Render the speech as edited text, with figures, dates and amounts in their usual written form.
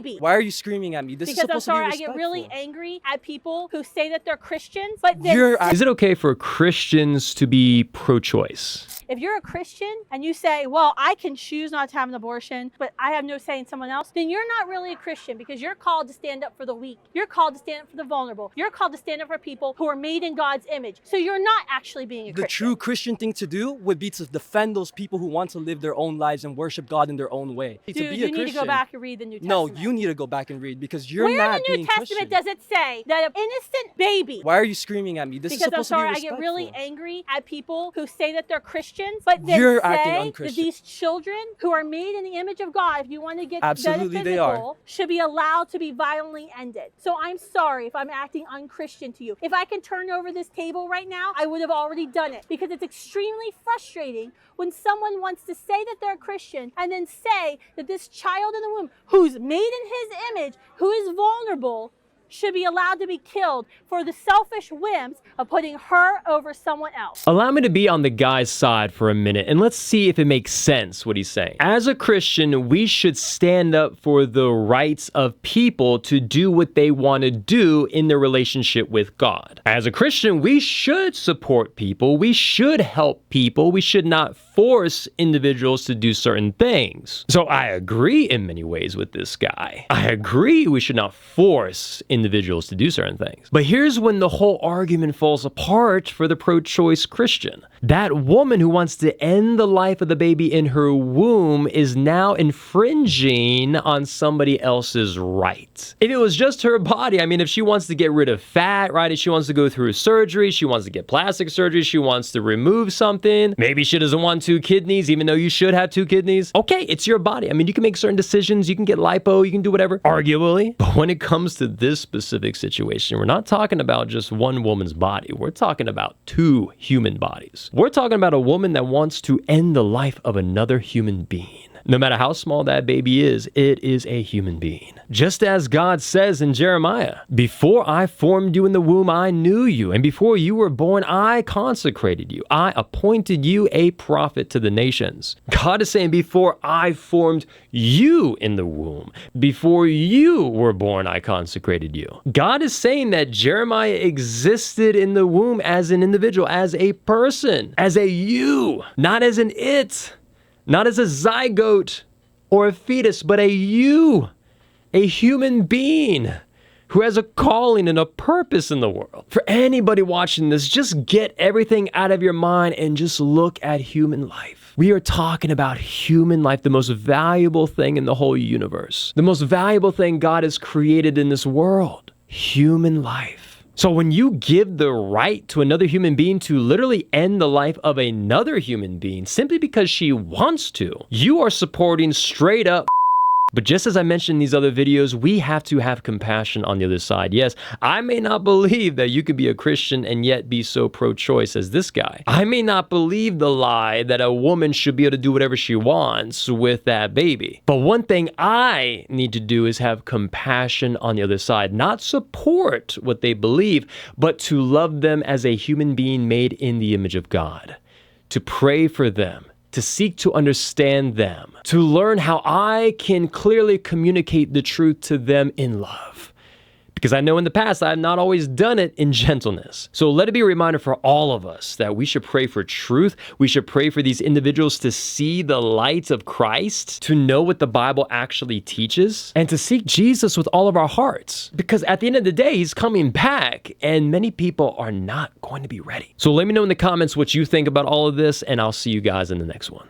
baby. Why are you screaming at me? This is supposed to be respectful. I get really angry at people who say that they're Christians, but then Is it okay for Christians to be pro-choice? if you're a Christian and you say, well, I can choose not to have an abortion, but I have no say in someone else, then you're not really a Christian, because you're called to stand up for the weak. You're called to stand up for the vulnerable. You're called to stand up for people who are made in God's image. So you're not actually being a Christian. The true Christian thing to do would be to defend those people who want to live their own lives and worship God in their own way. Dude, you need to go back and read the New Testament. No, you need to go back and read, because you're Where not in the New being Testament Christian. does it say that an innocent baby? Why are you screaming at me? This is supposed to be I respectful. get really angry at people who say that they're Christians, but then You're acting say unchristian. that these children who are made in the image of God, if you want to get Absolutely they are, should be allowed to be violently ended. So I'm sorry if I'm acting unchristian to you. If I can turn over this table right now, I would have already done it, because it's extremely frustrating when someone wants to say that they're a Christian and then say that this child in the womb who's made in his image, who is vulnerable, should be allowed to be killed for the selfish whims of putting her over someone else. Allow me to be on the guy's side for a minute, and let's see if it makes sense what he's saying. As a Christian, we should stand up for the rights of people to do what they want to do in their relationship with God. As a Christian, we should support people. We should help people. We should not force individuals to do certain things. So I agree in many ways with this guy. I agree we should not force individuals to do certain things. But here's when the whole argument falls apart for the pro-choice Christian. That woman who wants to end the life of the baby in her womb is now infringing on somebody else's right. If it was just her body, I mean, if she wants to get rid of fat, right? If she wants to go through surgery, she wants to get plastic surgery, she wants to remove something, maybe she doesn't want 2 kidneys, even though you should have 2 kidneys. Okay, it's your body. I mean, you can make certain decisions, you can get lipo, you can do whatever, arguably. But when it comes to this specific situation, we're not talking about just one woman's body. We're talking about 2 human bodies. We're talking about a woman that wants to end the life of another human being. No matter how small that baby is, it is a human being. Just as God says in Jeremiah, "Before I formed you in the womb, I knew you, and before you were born, I consecrated you. I appointed you a prophet to the nations." God is saying, before I formed you in the womb, before you were born, I consecrated you. God is saying that Jeremiah existed in the womb as an individual, as a person, as a you, not as an it. Not as a zygote or a fetus, but a you, a human being who has a calling and a purpose in the world. For anybody watching this, just get everything out of your mind and just look at human life. We are talking about human life, the most valuable thing in the whole universe, the most valuable thing God has created in this world, human life. So when you give the right to another human being to literally end the life of another human being simply because she wants to, you are supporting straight up. But just as I mentioned in these other videos, we have to have compassion on the other side. Yes, I may not believe that you could be a Christian and yet be so pro-choice as this guy. I may not believe the lie that a woman should be able to do whatever she wants with that baby. But one thing I need to do is have compassion on the other side, not support what they believe, but to love them as a human being made in the image of God, to pray for them, to seek to understand them, to learn how I can clearly communicate the truth to them in love. Because I know in the past I have not always done it in gentleness. So let it be a reminder for all of us that we should pray for truth. We should pray for these individuals to see the light of Christ, to know what the Bible actually teaches, and to seek Jesus with all of our hearts. Because at the end of the day, he's coming back, and many people are not going to be ready. So let me know in the comments what you think about all of this, and I'll see you guys in the next one.